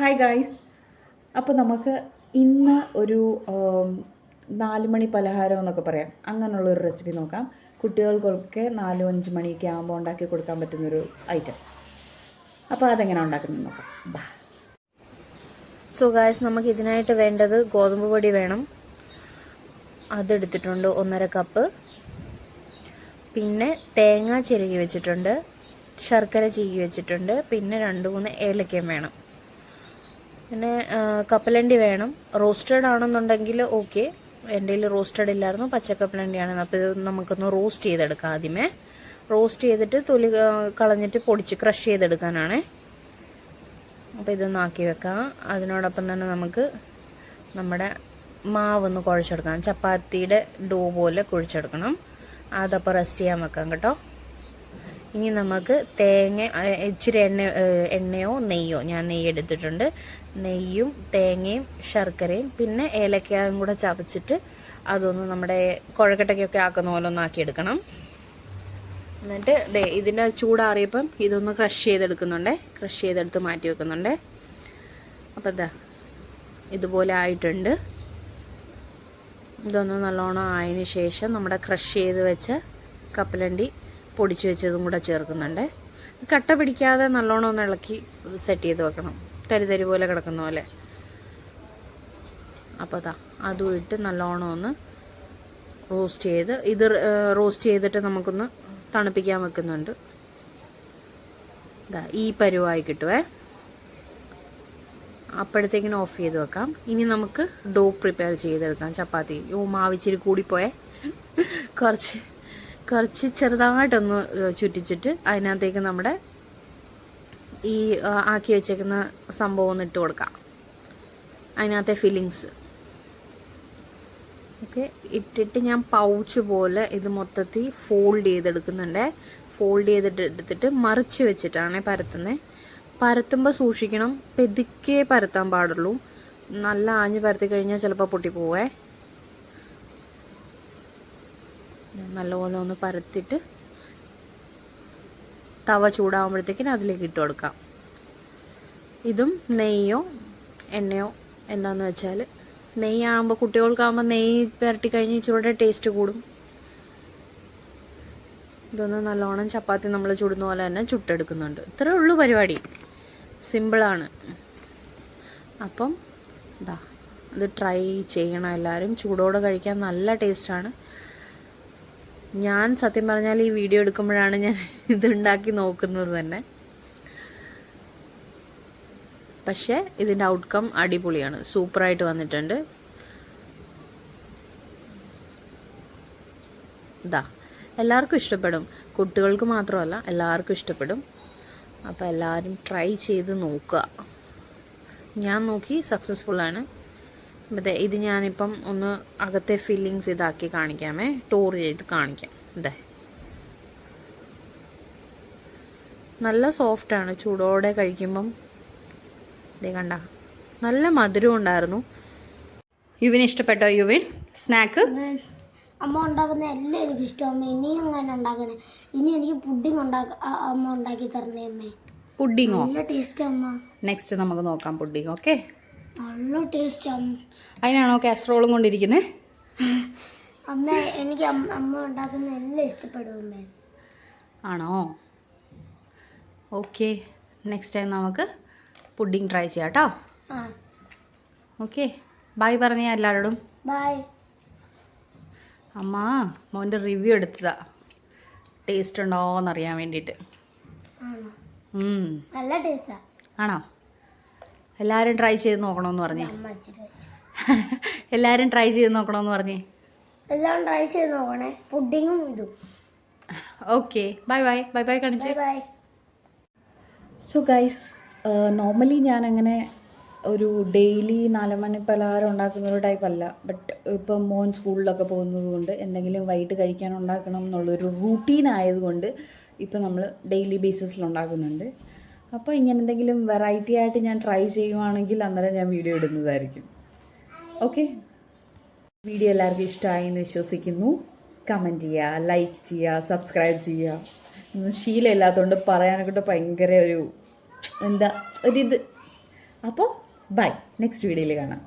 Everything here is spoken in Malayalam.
Hi guys. അപ്പോൾ നമുക്ക് ഇന്ന് ഒരു 4 മണി പലഹാരം എന്നൊക്കെ പറയാം, അങ്ങനെയുള്ളൊരു റെസിപ്പി നോക്കാം. കുട്ടികൾക്കൊക്കെ 4-5 മണിയൊക്കെ ആകുമ്പോൾ ഉണ്ടാക്കി കൊടുക്കാൻ പറ്റുന്നൊരു ഐറ്റം. അപ്പോൾ അതെങ്ങനെ ഉണ്ടാക്കുന്നത് നോക്കാം. ബാ. സോ ഗായ്സ്, നമുക്ക് ഇതിനായിട്ട് വേണ്ടത് ഗോതമ്പ് പൊടി വേണം. അതെടുത്തിട്ടുണ്ട് 1.5 കപ്പ്. പിന്നെ തേങ്ങ ചിരകി വെച്ചിട്ടുണ്ട്, ശർക്കര ചീകി വെച്ചിട്ടുണ്ട്, പിന്നെ 2-3 ഏലക്കയും വേണം. പിന്നെ കപ്പലണ്ടി വേണം. റോസ്റ്റഡ് ആണെന്നുണ്ടെങ്കിൽ ഓക്കെ, എൻ്റെ കയ്യിൽ റോസ്റ്റഡ് ഇല്ലായിരുന്നു, പച്ചക്കപ്പലണ്ടിയാണ്. അപ്പോൾ ഇത് നമുക്കൊന്ന് റോസ്റ്റ് ചെയ്തെടുക്കാം. ആദ്യമേ റോസ്റ്റ് ചെയ്തിട്ട് തൊലി കളഞ്ഞിട്ട് പൊടിച്ച് ക്രഷ് ചെയ്തെടുക്കാനാണ്. അപ്പോൾ ഇതൊന്ന് ആക്കി വെക്കാം. അതിനോടൊപ്പം തന്നെ നമുക്ക് നമ്മുടെ മാവൊന്ന് കുഴച്ചെടുക്കാം. ചപ്പാത്തിയുടെ ഡോ പോലെ കുഴിച്ചെടുക്കണം. അതപ്പോൾ റെസ്റ്റ് ചെയ്യാൻ വെക്കാം കേട്ടോ. ഇനി നമുക്ക് തേങ്ങ, ഇച്ചിരി എണ്ണയോ നെയ്യോ, ഞാൻ നെയ്യ് എടുത്തിട്ടുണ്ട്. നെയ്യും തേങ്ങയും ശർക്കരയും പിന്നെ ഏലക്കായും കൂടെ ചതച്ചിട്ട് അതൊന്ന് നമ്മുടെ കുഴക്കട്ടയ്ക്കൊക്കെ ആക്കുന്ന പോലെ ഒന്ന് ആക്കിയെടുക്കണം. എന്നിട്ട് ഇതിൻ്റെ ചൂടാറിയപ്പം ഇതൊന്ന് ക്രഷ് ചെയ്തെടുക്കുന്നുണ്ടേ. ക്രഷ് ചെയ്തെടുത്ത് മാറ്റി വെക്കുന്നുണ്ടേ. അപ്പം ഇതുപോലെ ആയിട്ടുണ്ട്. ഇതൊന്ന് നല്ലോണം ആയതിന് ശേഷം നമ്മുടെ ക്രഷ് ചെയ്ത് വെച്ച കപ്പലണ്ടി പൊടിച്ചു വെച്ചതും കൂടെ ചേർക്കുന്നുണ്ട്. കട്ട പിടിക്കാതെ നല്ലോണം ഒന്ന് ഇളക്കി സെറ്റ് ചെയ്ത് വെക്കണം, തരി പോലെ കിടക്കുന്ന പോലെ. അപ്പോൾ അതും ഇട്ട് നല്ലോണം ഒന്ന് റോസ്റ്റ് ചെയ്ത് റോസ്റ്റ് ചെയ്തിട്ട് നമുക്കൊന്ന് തണുപ്പിക്കാൻ വെക്കുന്നുണ്ട്. ഈ പരുവായി കിട്ടുവേ. അപ്പോഴത്തേക്കിനും ഓഫ് ചെയ്ത് വെക്കാം. ഇനി നമുക്ക് ഡോ പ്രിപ്പയർ ചെയ്തെടുക്കാം. ചപ്പാത്തി മാവിച്ചിരി കൂടിപ്പോയേ, കുറച്ച് ചെറുതായിട്ടൊന്ന് ചുറ്റിച്ചിട്ട് അതിനകത്തേക്ക് നമ്മുടെ ഈ ആക്കി വെച്ചേക്കുന്ന സംഭവം ഒന്ന് ഇട്ട് കൊടുക്കാം. അതിനകത്തെ ഫില്ലിങ്സ് ഓക്കെ ഇട്ടിട്ട് ഞാൻ പൗച്ച് പോലെ ഇത് മൊത്തത്തിൽ ഫോൾഡ് ചെയ്തെടുക്കുന്നുണ്ട്. ഫോൾഡ് ചെയ്തിട്ട് എടുത്തിട്ട് മറിച്ച് വെച്ചിട്ടാണ് പരത്തുന്നത്. പരത്തുമ്പോൾ സൂക്ഷിക്കണം, പെതുക്കെ പരത്താൻ പാടുള്ളൂ. നല്ല ആഞ്ഞ് പരത്തി കഴിഞ്ഞാൽ ചിലപ്പോൾ പൊട്ടിപ്പോവേ. നല്ലപോലെ ഒന്ന് പരത്തിയിട്ട് തവ ചൂടാകുമ്പോഴത്തേക്കിന് അതിലേക്ക് ഇട്ട് കൊടുക്കാം. ഇതും നെയ്യോ എണ്ണയോ എന്താണെന്ന് വെച്ചാൽ, നെയ്യാകുമ്പോൾ കുട്ടികൾക്കാകുമ്പോൾ നെയ്യ് പുരട്ടി കഴിഞ്ഞ് ഇച്ചിരി ടേസ്റ്റ് കൂടും. ഇതൊന്ന് നല്ലോണം ചപ്പാത്തി നമ്മൾ ചുടുന്ന പോലെ തന്നെ ചുട്ടെടുക്കുന്നുണ്ട്. ഇത്രയേ ഉള്ളൂ പരിപാടി, സിമ്പിളാണ്. അപ്പം ഇത് ട്രൈ ചെയ്യണം എല്ലാവരും. ചൂടോടെ കഴിക്കാൻ നല്ല ടേസ്റ്റാണ്. ഞാൻ സത്യം പറഞ്ഞാൽ ഈ വീഡിയോ എടുക്കുമ്പോഴാണ് ഞാൻ ഇതുണ്ടാക്കി നോക്കുന്നത് തന്നെ. പക്ഷേ ഇതിൻ്റെ ഔട്ട്കം അടിപൊളിയാണ്, സൂപ്പറായിട്ട് വന്നിട്ടുണ്ട്. എല്ലാവർക്കും ഇഷ്ടപ്പെടും, കുട്ടികൾക്ക് മാത്രമല്ല എല്ലാവർക്കും ഇഷ്ടപ്പെടും. അപ്പോൾ എല്ലാവരും ട്രൈ ചെയ്ത് നോക്കുക. ഞാൻ നോക്കി സക്സസ്ഫുള്ളാണ്. ഇത് ഞാനിപ്പം ഒന്ന് അകത്തെ ഫില്ലിങ്സ് ഇതാക്കി കാണിക്കാമേ, ടോർ ചെയ്ത് കാണിക്കാം. നല്ല സോഫ്റ്റാണ്. ചൂടോടെ കഴിക്കുമ്പം കണ്ട നല്ല മധുരം ഉണ്ടായിരുന്നു. യുവിന് ഇഷ്ടപ്പെട്ടോ? യുവിൻ സ്നാക്ക് അമ്മ ഉണ്ടാക്കുന്ന എല്ലാം എനിക്ക് ഇഷ്ടമാണ്. ഇനിയും അങ്ങനെ ഉണ്ടാക്കണേ. ഇനി എനിക്ക് പുഡിങ് അമ്മ ഉണ്ടാക്കി തരണേ അമ്മേ. പുഡിങ്ങോ? നല്ല ടേസ്റ്റ് അമ്മ. നെക്സ്റ്റ് നമുക്ക് നോക്കാം പുഡിങ്. ഓക്കെ, നല്ല ടേസ്റ്റ് അമ്മ. അതിനാണോ കാസറോളും കൊണ്ടിരിക്കുന്നത്? അമ്മ എനിക്ക് അമ്മ ഉണ്ടാക്കുന്ന എല്ലാം ഇഷ്ടപ്പെടും അമ്മേ. ആണോ? ഓക്കെ, നെക്സ്റ്റ് ടൈം നമുക്ക് പുഡിങ് ട്രൈ ചെയ്യാം കേട്ടോ. ഓക്കെ, ബൈ പറഞ്ഞ എല്ലാവരോടും. ബൈ. അമ്മ മോൻ്റെ റിവ്യൂ എടുത്തതാ, ടേസ്റ്റ് ഉണ്ടോയെന്നറിയാൻ വേണ്ടിയിട്ട്. നല്ല ടേസ്റ്റാ. ആണോ? എല്ലാവരും ട്രൈ ചെയ്ത് നോക്കണമെന്ന് പറഞ്ഞേ. എല്ലാവരും ട്രൈ ചെയ്ത് നോക്കണമെന്ന് പറഞ്ഞേ. എല്ലാം ട്രൈ ചെയ്ത് നോക്കണേ, പുഡിങ്ങും ഇതും. Okay, bye bye. Bye bye കാണിച്ചേ. ബൈ. സോ ഗൈസ്, നോർമലി ഞാൻ അങ്ങനെ ഒരു ഡെയിലി 4 മണി പലഹാരം ഉണ്ടാക്കുന്ന ഒരു ടൈപ്പ് അല്ല. ബട്ട് ഇപ്പം മോൻ സ്കൂളിലൊക്കെ പോകുന്നത് കൊണ്ട് എന്തെങ്കിലും വൈകിട്ട് കഴിക്കാൻ ഉണ്ടാക്കണം എന്നുള്ളൊരു റൂട്ടീൻ ആയതുകൊണ്ട് ഇപ്പം നമ്മൾ ഡെയിലി ബേസിസിൽ ഉണ്ടാക്കുന്നുണ്ട്. അപ്പോൾ ഇങ്ങനെ എന്തെങ്കിലും വെറൈറ്റി ആയിട്ട് ഞാൻ ട്രൈ ചെയ്യുവാണെങ്കിൽ അന്നേരം ഞാൻ വീഡിയോ ഇടുന്നതായിരിക്കും. ഓക്കെ, വീഡിയോ എല്ലാവർക്കും ഇഷ്ടമായി എന്ന് വിശ്വസിക്കുന്നു. കമൻറ്റ് ചെയ്യുക, ലൈക്ക് ചെയ്യുക, സബ്സ്ക്രൈബ് ചെയ്യുക. ശീലമില്ലാത്തതുകൊണ്ട് പറയാനൊക്കെ ഭയങ്കര ഒരിത് അപ്പോൾ ബൈ, നെക്സ്റ്റ് വീഡിയോയിൽ കാണാം.